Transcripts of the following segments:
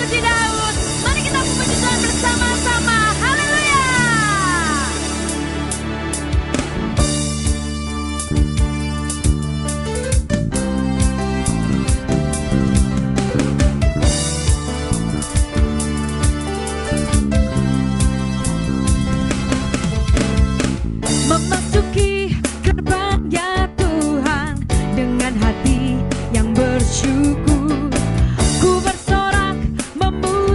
puji Daud. Mari kita memuji Tuhan bersama-sama. Haleluya. Memasuki gerbangnya Tuhan dengan hati yang bersyukur, ku bersorak memuji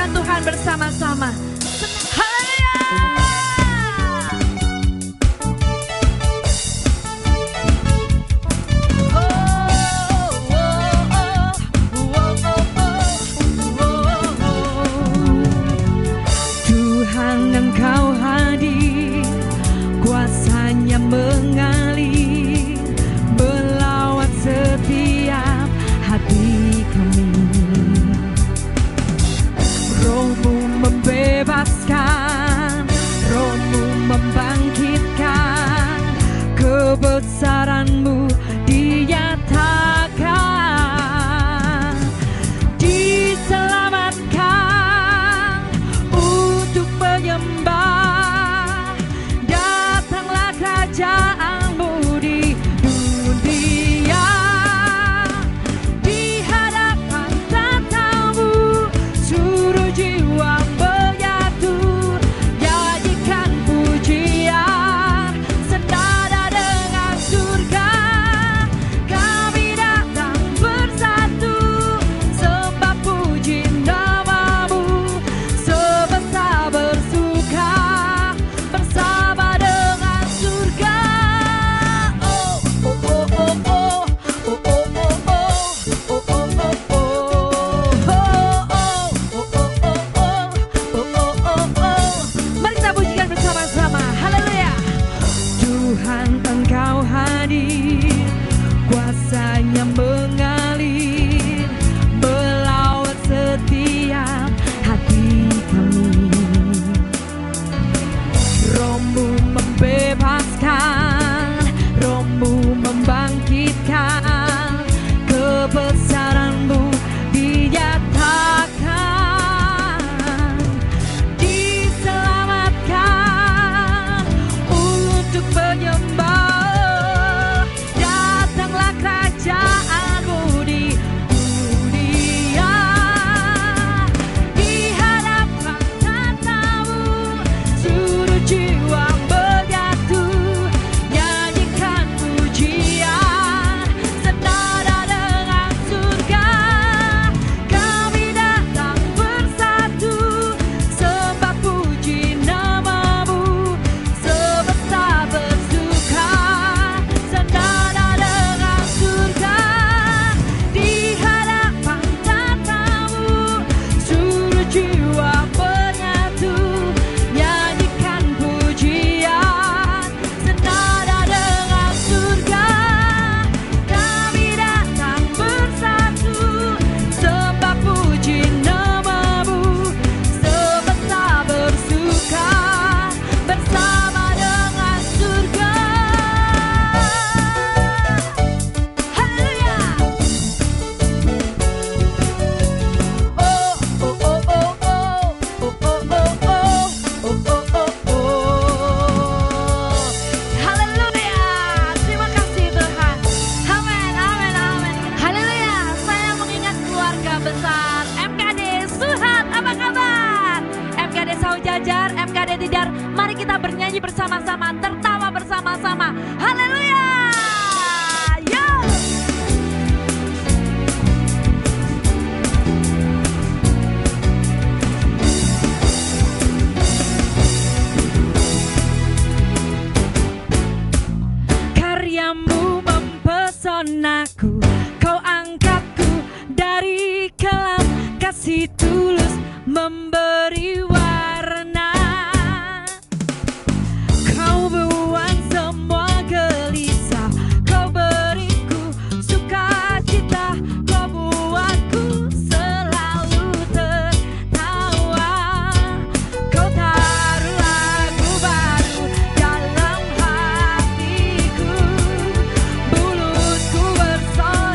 pujian Tuhan bersama-sama. Haleluya. Tuhan Engkau hadir, kuasanya mengalir, melawat setiap hati kami. Roh-Mu membebaskan, Roh-Mu membangkitkan, kebesaran-Mu dinyatakan, diselamatkan untuk menyembah. Datanglah kerajaan-Mu di dunia, di hadapan tatamu seluruh jiwa menyatu, nyanyikan pujian senada dengan surga. Kami datang bersatu, sembah puji nama-Mu, semesta bersuka bersama dengan surga. Oh, oh, oh, oh, oh. Oh, oh, oh, oh. Oh, oh, oh, oh. Oh, oh, oh, oh. Oh, oh, oh, oh. Oh, oh, oh, oh. Mari kita pujikan bersama-sama. Haleluya. Tuhan Engkau hadir, kuasanya mengalir, melawat setiap hati kami. Roh-Mu membebaskan, Roh-Mu membangkitkan, kebesaran-Mu dinyatakan, diselamatkan untuk menyembah. Datanglah kerajaan-Mu di dunia, di hadapan tatamu seluruh jiwa menyatu, nyanyikan pujian senada dengan surga. Kami datang bersatu, sembah puji nama-Mu, semesta bersuka senada dengan surga. Di hadapan tatamu seluruh jiwa menyatu, nyanyikan pujian senada dengan surga. Kami datang bersatu, sembah puji nama-Mu, semesta bersuka bersama dengan surga. Haleluya. Oh, oh, oh, oh, oh. Oh, oh, oh, oh. Oh, oh, oh, oh. Haleluya. Terima kasih Tuhan. Amin, amin, amin. Haleluya. Saya mengingat keluarga besar MKD Suhat. Apa kabar? MKD Saujajar, MKD Tidar. Mari kita bernyanyi bersama-sama, tertawa bersama-sama. Haleluya. Yo. Karyamu mempesonaku, Kau angkatku dari kelam, kasih tulus memberi warna. Kau buang semua gelisah, Kau beriku sukacita, Kau buatku selalu tertawa. Kau taruh lagu baru dalam hatiku, mulutku bersorak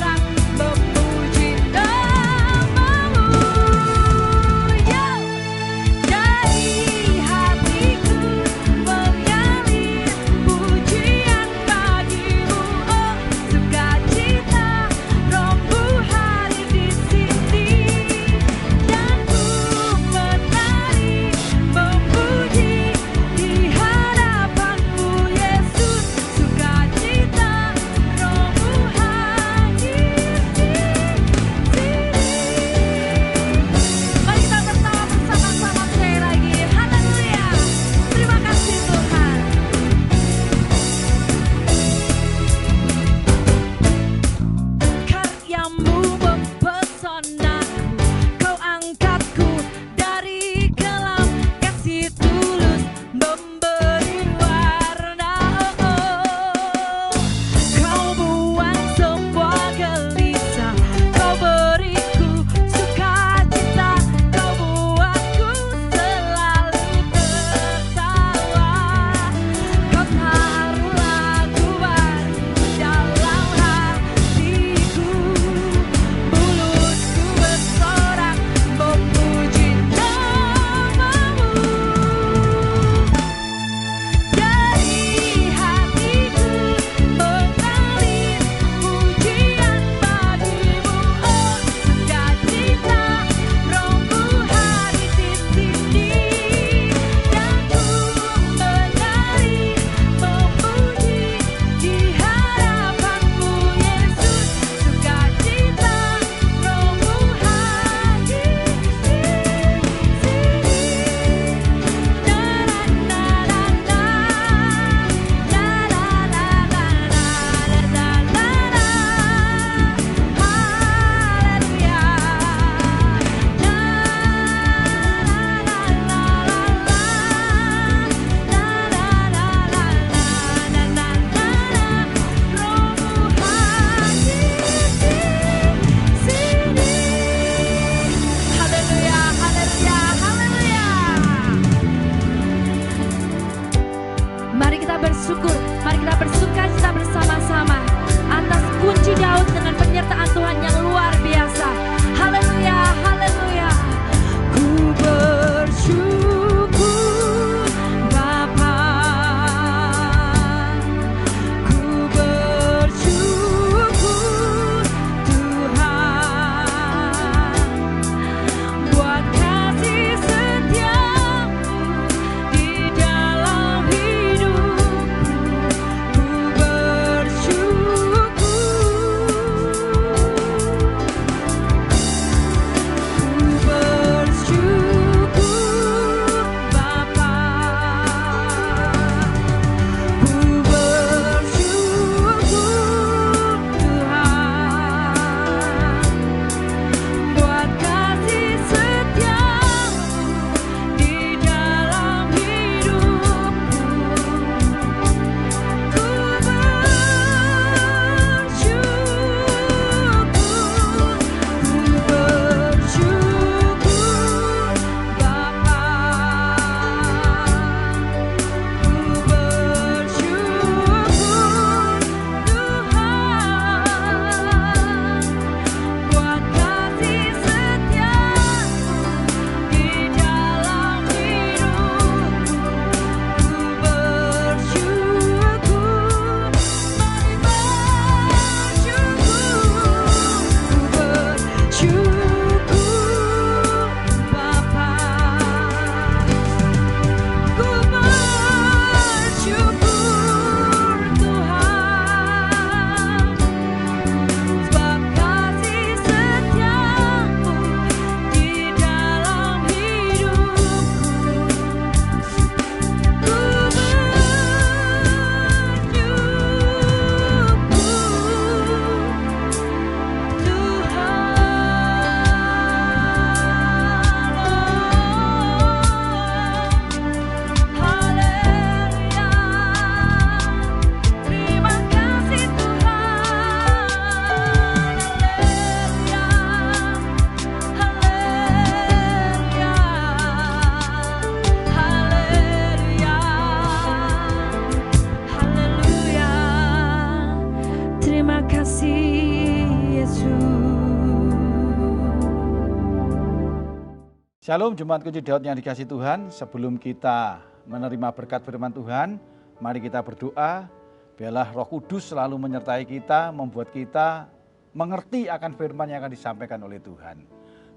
Shalom Jemaat Kunci Daud yang dikasih Tuhan. Sebelum kita menerima berkat firman Tuhan, mari kita berdoa. Biarlah Roh Kudus selalu menyertai kita, membuat kita mengerti akan firman yang akan disampaikan oleh Tuhan.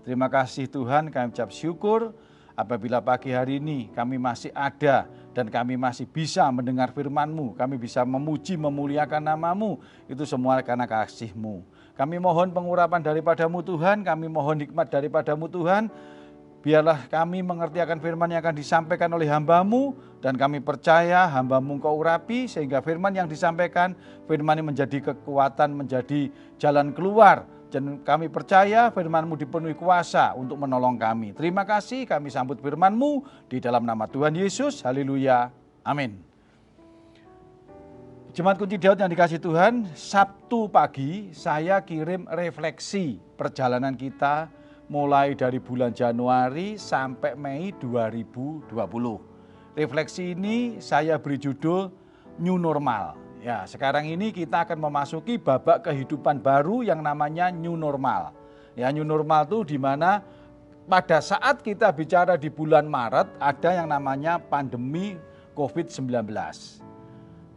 Terima kasih Tuhan, kami ucap syukur apabila pagi hari ini kami masih ada dan kami masih bisa mendengar firman-Mu. Kami bisa memuji, memuliakan nama-Mu. Itu semua karena kasih-Mu. Kami mohon pengurapan daripada-Mu Tuhan, kami mohon hikmat daripada-Mu Tuhan. Biarlah kami mengerti akan firman yang akan disampaikan oleh hamba-Mu, dan kami percaya hamba-Mu Engkau urapi sehingga firman yang disampaikan, firman ini menjadi kekuatan, menjadi jalan keluar. Dan kami percaya firman-Mu dipenuhi kuasa untuk menolong kami. Terima kasih, kami sambut firman-Mu di dalam nama Tuhan Yesus. Haleluya. Amin. Jemaat Kunci Daud yang dikasih Tuhan, Sabtu pagi saya kirim refleksi perjalanan kita mulai dari bulan Januari sampai Mei 2020. Refleksi ini saya beri judul New Normal. Ya, sekarang ini kita akan memasuki babak kehidupan baru yang namanya New Normal. Ya, New Normal itu di mana pada saat kita bicara di bulan Maret ada yang namanya pandemi COVID-19.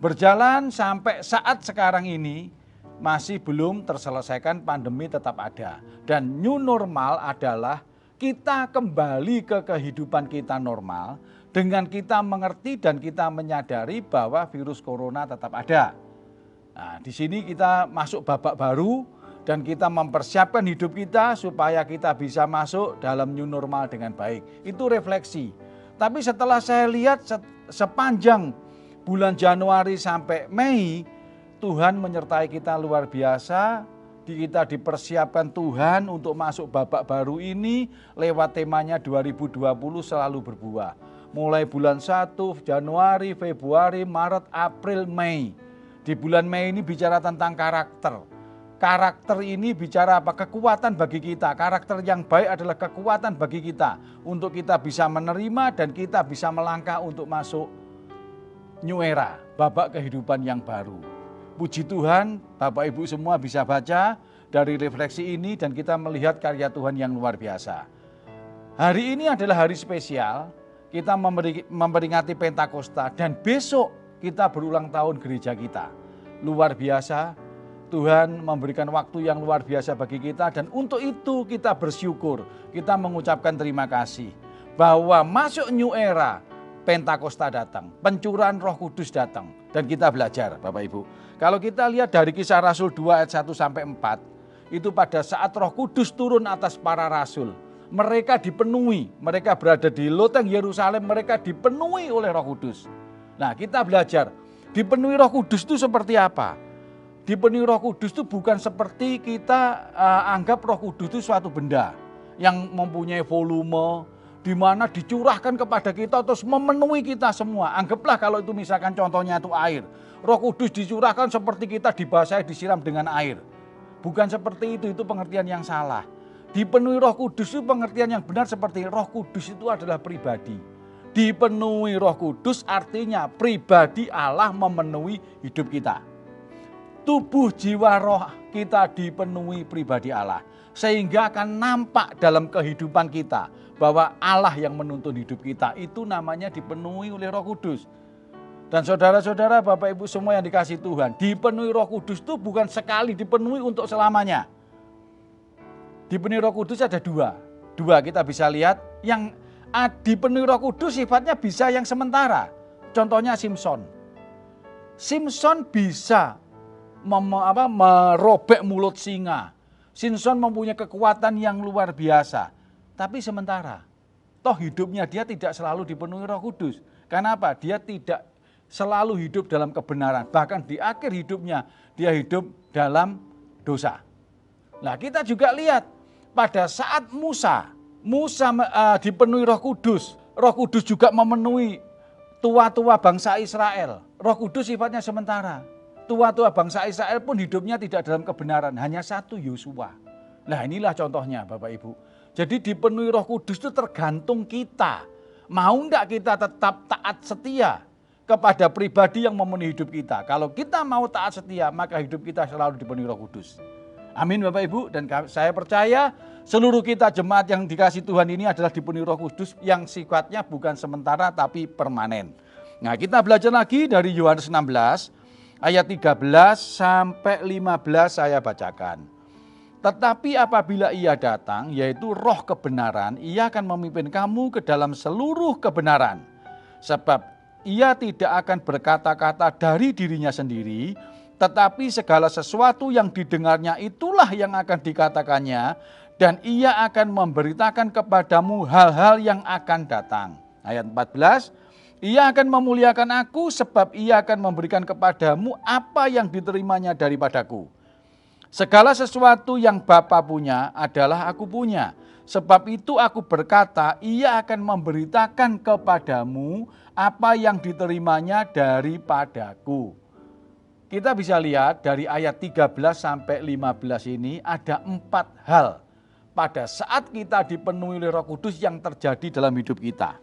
Berjalan sampai saat sekarang ini masih belum terselesaikan, pandemi tetap ada. Dan new normal adalah kita kembali ke kehidupan kita normal dengan kita mengerti dan kita menyadari bahwa virus corona tetap ada. Nah, di sini kita masuk babak baru dan kita mempersiapkan hidup kita supaya kita bisa masuk dalam new normal dengan baik. Itu refleksi. Tapi setelah saya lihat sepanjang bulan Januari sampai Mei, Tuhan menyertai kita luar biasa, kita dipersiapkan Tuhan untuk masuk babak baru ini lewat temanya 2020 selalu berbuah. Mulai bulan 1, Januari, Februari, Maret, April, Mei. Di bulan Mei ini bicara tentang karakter. Karakter ini bicara apa? Kekuatan bagi kita. Karakter yang baik adalah kekuatan bagi kita untuk kita bisa menerima dan kita bisa melangkah untuk masuk new era, babak kehidupan yang baru. Puji Tuhan, Bapak Ibu semua bisa baca dari refleksi ini dan kita melihat karya Tuhan yang luar biasa. Hari ini adalah hari spesial, kita memperingati Pentakosta dan besok kita berulang tahun gereja kita. Luar biasa, Tuhan memberikan waktu yang luar biasa bagi kita dan untuk itu kita bersyukur, kita mengucapkan terima kasih bahwa masuk new era, Pentakosta datang, pencurahan Roh Kudus datang dan kita belajar Bapak Ibu. Kalau kita lihat dari Kisah Rasul 2 ayat 1 sampai 4, itu pada saat Roh Kudus turun atas para rasul, mereka dipenuhi, mereka berada di loteng Yerusalem, mereka dipenuhi oleh Roh Kudus. Nah, kita belajar, dipenuhi Roh Kudus itu seperti apa? Dipenuhi Roh Kudus itu bukan seperti kita anggap Roh Kudus itu suatu benda yang mempunyai volume, di mana dicurahkan kepada kita terus memenuhi kita semua. Anggaplah kalau itu misalkan contohnya itu air. Roh Kudus dicurahkan seperti kita dibasahi, disiram dengan air. Bukan seperti itu pengertian yang salah. Dipenuhi Roh Kudus itu pengertian yang benar seperti Roh Kudus itu adalah pribadi. Dipenuhi Roh Kudus artinya pribadi Allah memenuhi hidup kita. Tubuh, jiwa, roh kita dipenuhi pribadi Allah. Sehingga akan nampak dalam kehidupan kita bahwa Allah yang menuntun hidup kita itu namanya dipenuhi oleh Roh Kudus. Dan saudara-saudara, Bapak Ibu semua yang dikasih Tuhan, dipenuhi Roh Kudus itu bukan sekali dipenuhi untuk selamanya. Dipenuhi Roh Kudus ada dua kita bisa lihat. Yang dipenuhi Roh Kudus sifatnya bisa yang sementara. Contohnya Simson bisa merobek mulut singa. Simson mempunyai kekuatan yang luar biasa, tapi sementara. Toh hidupnya dia tidak selalu dipenuhi Roh Kudus. Karena apa? Dia tidak selalu hidup dalam kebenaran. Bahkan di akhir hidupnya dia hidup dalam dosa. Nah, kita juga lihat pada saat Musa dipenuhi Roh Kudus. Roh Kudus juga memenuhi tua-tua bangsa Israel. Roh Kudus sifatnya sementara. Tua-tua bangsa Israel pun hidupnya tidak dalam kebenaran. Hanya satu, Yosua. Nah, inilah contohnya Bapak Ibu. Jadi dipenuhi Roh Kudus itu tergantung kita. Mau enggak kita tetap taat setia kepada pribadi yang memenuhi hidup kita. Kalau kita mau taat setia, maka hidup kita selalu dipenuhi Roh Kudus. Amin Bapak Ibu, dan saya percaya seluruh kita jemaat yang dikasih Tuhan ini adalah dipenuhi Roh Kudus yang sifatnya bukan sementara tapi permanen. Nah, kita belajar lagi dari Yohanes 16 ayat 13 sampai 15 saya bacakan. Tetapi apabila ia datang, yaitu Roh kebenaran, ia akan memimpin kamu ke dalam seluruh kebenaran. Sebab ia tidak akan berkata-kata dari dirinya sendiri, tetapi segala sesuatu yang didengarnya itulah yang akan dikatakannya, dan ia akan memberitakan kepadamu hal-hal yang akan datang. Ayat 14, ia akan memuliakan aku sebab ia akan memberikan kepadamu apa yang diterimanya daripadaku. Segala sesuatu yang Bapa punya adalah aku punya. Sebab itu aku berkata, ia akan memberitakan kepadamu apa yang diterimanya daripadaku. Kita bisa lihat dari ayat 13 sampai 15 ini ada 4 hal pada saat kita dipenuhi oleh Roh Kudus yang terjadi dalam hidup kita.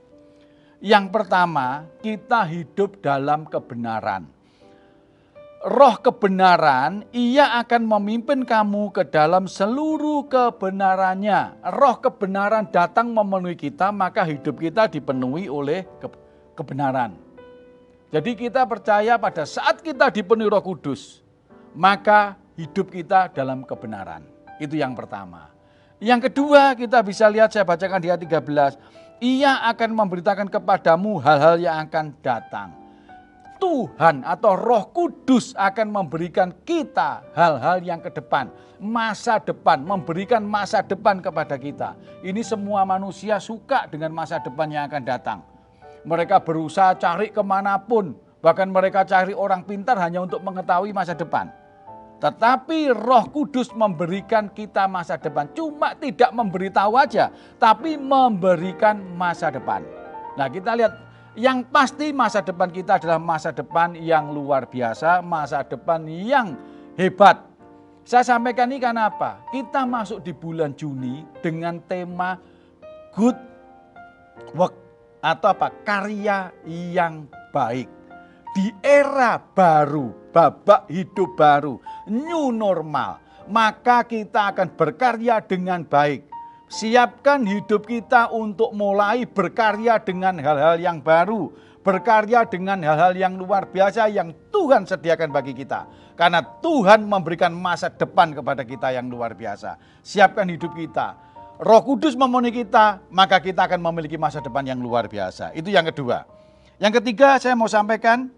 Yang pertama, kita hidup dalam kebenaran. Roh kebenaran, ia akan memimpin kamu ke dalam seluruh kebenarannya. Roh kebenaran datang memenuhi kita, maka hidup kita dipenuhi oleh kebenaran. Jadi kita percaya pada saat kita dipenuhi Roh Kudus, maka hidup kita dalam kebenaran. Itu yang pertama. Yang kedua, kita bisa lihat, saya bacakan di ayat 13. Ia akan memberitakan kepadamu hal-hal yang akan datang. Tuhan atau Roh Kudus akan memberikan kita hal-hal yang ke depan, masa depan, memberikan masa depan kepada kita. Ini semua manusia suka dengan masa depan yang akan datang. Mereka berusaha cari kemanapun, bahkan mereka cari orang pintar hanya untuk mengetahui masa depan. Tetapi Roh Kudus memberikan kita masa depan, cuma tidak memberitahu aja, tapi memberikan masa depan. Nah, kita lihat. Yang pasti masa depan kita adalah masa depan yang luar biasa, masa depan yang hebat. Saya sampaikan ini karena apa? Kita masuk di bulan Juni dengan tema good work atau apa? Karya yang baik. Di era baru, babak hidup baru, new normal, maka kita akan berkarya dengan baik. Siapkan hidup kita untuk mulai berkarya dengan hal-hal yang baru, berkarya dengan hal-hal yang luar biasa yang Tuhan sediakan bagi kita. Karena Tuhan memberikan masa depan kepada kita yang luar biasa. Siapkan hidup kita. Roh Kudus memenuhi kita, maka kita akan memiliki masa depan yang luar biasa. Itu yang kedua. Yang ketiga, saya mau sampaikan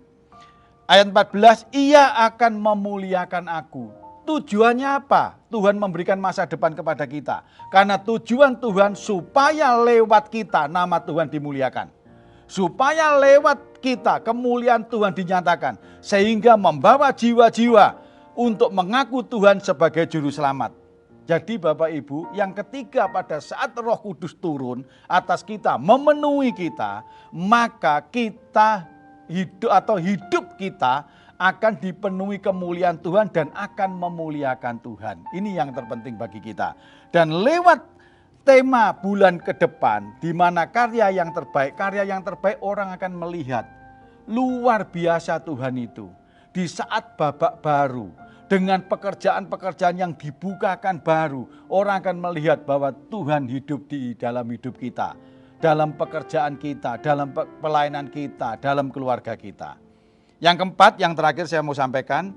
ayat 14, ia akan memuliakan aku. Tujuannya apa? Tuhan memberikan masa depan kepada kita. Karena tujuan Tuhan supaya lewat kita nama Tuhan dimuliakan. Supaya lewat kita kemuliaan Tuhan dinyatakan. Sehingga membawa jiwa-jiwa untuk mengaku Tuhan sebagai juru selamat. Jadi Bapak Ibu, yang ketiga pada saat Roh Kudus turun atas kita, memenuhi kita, maka kita hidup kita akan dipenuhi kemuliaan Tuhan dan akan memuliakan Tuhan. Ini yang terpenting bagi kita. Dan lewat tema bulan ke depan, di mana karya yang terbaik orang akan melihat luar biasa Tuhan itu. Di saat babak baru, dengan pekerjaan-pekerjaan yang dibukakan baru, orang akan melihat bahwa Tuhan hidup di dalam hidup kita, dalam pekerjaan kita, dalam pelayanan kita, dalam keluarga kita. Yang keempat, yang terakhir saya mau sampaikan,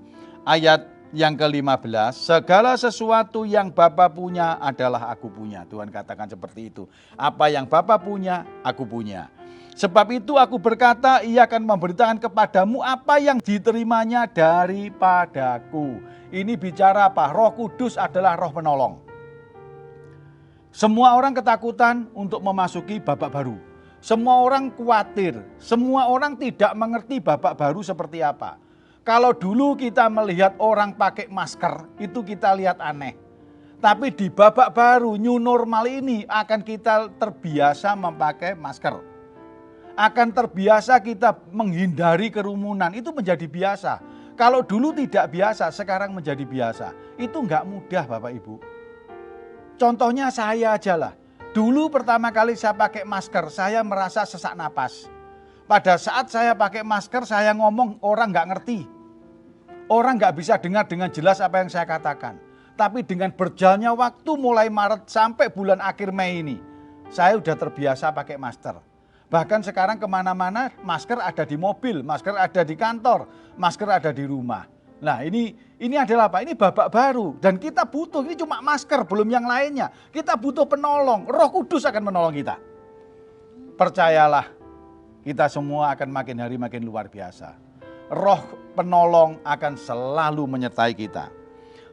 ayat yang ke-15, segala sesuatu yang Bapa punya adalah aku punya. Tuhan katakan seperti itu. Apa yang Bapa punya, aku punya. Sebab itu aku berkata, ia akan memberitakan kepadamu apa yang diterimanya daripadaku. Ini bicara apa? Roh Kudus adalah roh penolong. Semua orang ketakutan untuk memasuki babak baru. Semua orang khawatir, semua orang tidak mengerti babak baru seperti apa. Kalau dulu kita melihat orang pakai masker, itu kita lihat aneh. Tapi di babak baru, new normal ini akan kita terbiasa memakai masker. Akan terbiasa kita menghindari kerumunan, itu menjadi biasa. Kalau dulu tidak biasa, sekarang menjadi biasa. Itu enggak mudah Bapak Ibu. Contohnya saya aja lah. Dulu pertama kali saya pakai masker, saya merasa sesak napas. Pada saat saya pakai masker, saya ngomong orang nggak ngerti. Orang nggak bisa dengar dengan jelas apa yang saya katakan. Tapi dengan berjalannya waktu mulai Maret sampai bulan akhir Mei ini, saya udah terbiasa pakai masker. Bahkan sekarang kemana-mana masker ada di mobil, masker ada di kantor, masker ada di rumah. Nah ini adalah apa? Ini babak baru dan kita butuh, ini cuma masker belum yang lainnya. Kita butuh penolong, Roh Kudus akan menolong kita. Percayalah, kita semua akan makin hari makin luar biasa. Roh penolong akan selalu menyertai kita.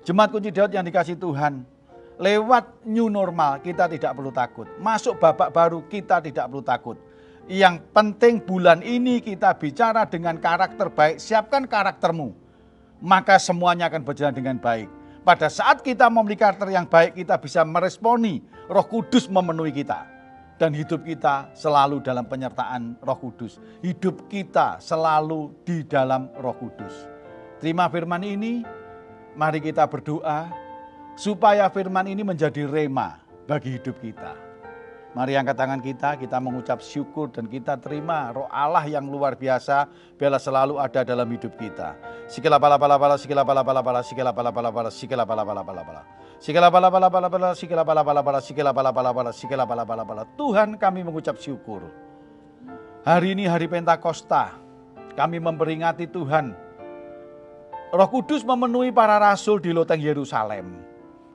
Jemaat Kunci Daud yang dikasih Tuhan, lewat new normal kita tidak perlu takut. Masuk babak baru kita tidak perlu takut. Yang penting bulan ini kita bicara dengan karakter baik, siapkan karaktermu. Maka semuanya akan berjalan dengan baik. Pada saat kita memiliki karakter yang baik, kita bisa meresponi Roh Kudus memenuhi kita. Dan hidup kita selalu dalam penyertaan Roh Kudus. Hidup kita selalu di dalam Roh Kudus. Terima firman ini, mari kita berdoa supaya firman ini menjadi rema bagi hidup kita. Mari angkat tangan kita mengucap syukur dan kita terima Roh Allah yang luar biasa, biarlah selalu ada dalam hidup kita. Sikila pala pala pala, sikila pala pala pala, sikila pala pala pala, sikila pala pala pala pala. Sikila pala pala pala pala, sikila pala pala pala, sikila pala pala pala, sikila pala pala pala. Tuhan, kami mengucap syukur. Hari ini hari Pentakosta, kami memperingati Tuhan. Roh Kudus memenuhi para rasul di loteng Yerusalem.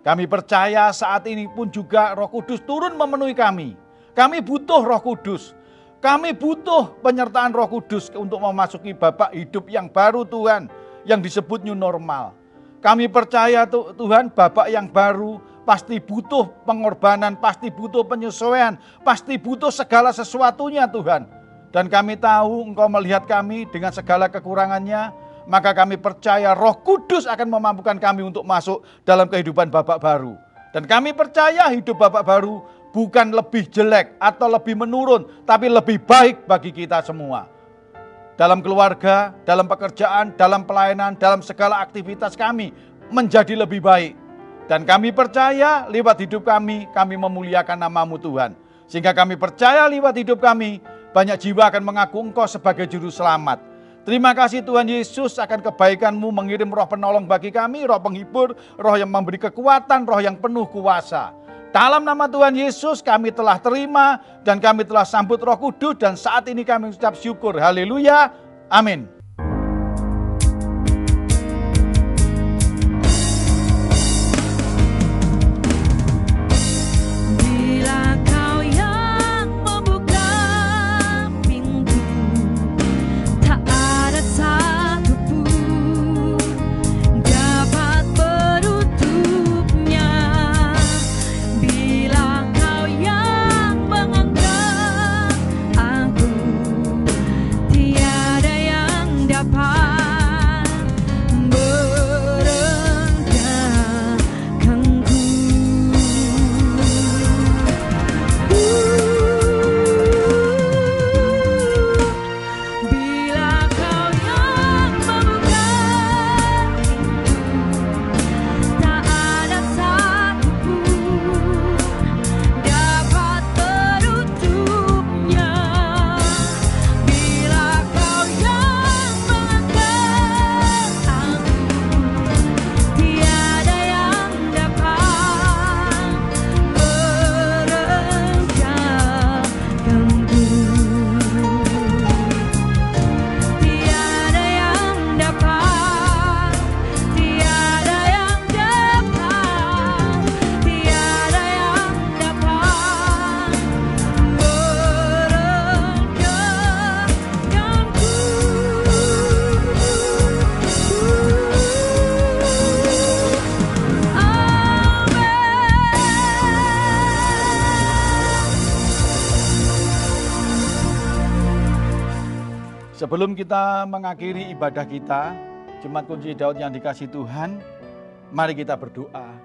Kami percaya saat ini pun juga Roh Kudus turun memenuhi kami. Kami butuh Roh Kudus. Kami butuh penyertaan Roh Kudus untuk memasuki babak hidup yang baru Tuhan, yang disebut new normal. Kami percaya Tuhan, babak yang baru pasti butuh pengorbanan, pasti butuh penyesuaian, pasti butuh segala sesuatunya Tuhan. Dan kami tahu Engkau melihat kami dengan segala kekurangannya, maka kami percaya Roh Kudus akan memampukan kami untuk masuk dalam kehidupan babak baru. Dan kami percaya hidup babak baru bukan lebih jelek atau lebih menurun, tapi lebih baik bagi kita semua. Dalam keluarga, dalam pekerjaan, dalam pelayanan, dalam segala aktivitas kami menjadi lebih baik. Dan kami percaya lewat hidup kami memuliakan nama-Mu Tuhan. Sehingga kami percaya lewat hidup kami, banyak jiwa akan mengaku Engkau sebagai juru selamat. Terima kasih Tuhan Yesus akan kebaikan-Mu mengirim roh penolong bagi kami, roh penghibur, roh yang memberi kekuatan, roh yang penuh kuasa. Dalam nama Tuhan Yesus kami telah terima dan kami telah sambut Roh Kudus dan saat ini kami mengucap syukur. Haleluya. Amin. Sebelum kita mengakhiri ibadah kita, Jemaat Kunci Daud yang dikasih Tuhan, mari kita berdoa.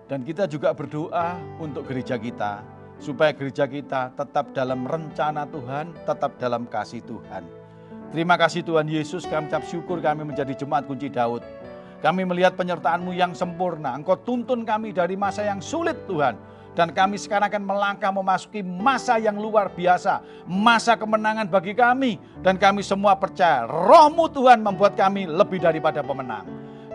Dan kita juga berdoa untuk gereja kita, supaya gereja kita tetap dalam rencana Tuhan, tetap dalam kasih Tuhan. Terima kasih Tuhan Yesus, kami ucap syukur kami menjadi Jemaat Kunci Daud. Kami melihat penyertaan-Mu yang sempurna, Engkau tuntun kami dari masa yang sulit Tuhan. Dan kami sekarang akan melangkah memasuki masa yang luar biasa. Masa kemenangan bagi kami. Dan kami semua percaya Roh-Mu Tuhan membuat kami lebih daripada pemenang.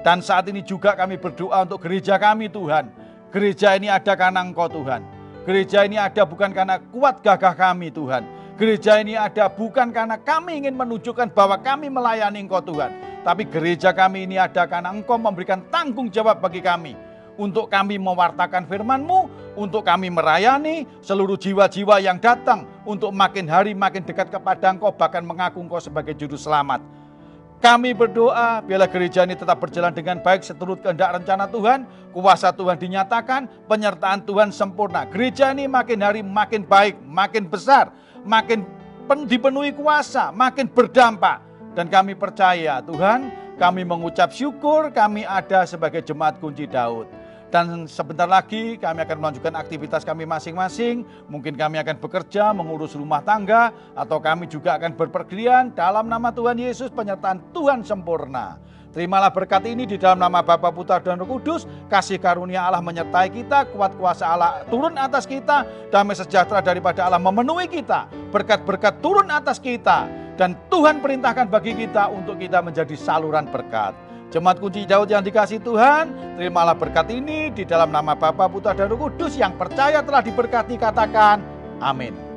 Dan saat ini juga kami berdoa untuk gereja kami Tuhan. Gereja ini ada karena Engkau Tuhan. Gereja ini ada bukan karena kuat gagah kami Tuhan. Gereja ini ada bukan karena kami ingin menunjukkan bahwa kami melayani Engkau Tuhan. Tapi gereja kami ini ada karena Engkau memberikan tanggung jawab bagi kami. Untuk kami mewartakan firman-Mu, untuk kami merayani seluruh jiwa-jiwa yang datang. Untuk makin hari makin dekat kepada Engkau, bahkan mengaku Engkau sebagai juru selamat. Kami berdoa biarlah gereja ini tetap berjalan dengan baik seturut kehendak rencana Tuhan. Kuasa Tuhan dinyatakan, penyertaan Tuhan sempurna. Gereja ini makin hari makin baik, makin besar, makin dipenuhi kuasa, makin berdampak. Dan kami percaya Tuhan, kami mengucap syukur kami ada sebagai jemaat kunci Daud. Dan sebentar lagi kami akan melanjutkan aktivitas kami masing-masing. Mungkin kami akan bekerja, mengurus rumah tangga, atau kami juga akan berpergian dalam nama Tuhan Yesus, penyertaan Tuhan sempurna. Terimalah berkat ini di dalam nama Bapa, Putra, dan Roh Kudus. Kasih karunia Allah menyertai kita, kuat kuasa Allah turun atas kita, damai sejahtera daripada Allah memenuhi kita, berkat-berkat turun atas kita, dan Tuhan perintahkan bagi kita untuk kita menjadi saluran berkat. Jemaat kunci Daud yang dikasihi Tuhan, terimalah berkat ini di dalam nama Bapa, Putra, dan Roh Kudus. Yang percaya telah diberkati, katakan amin.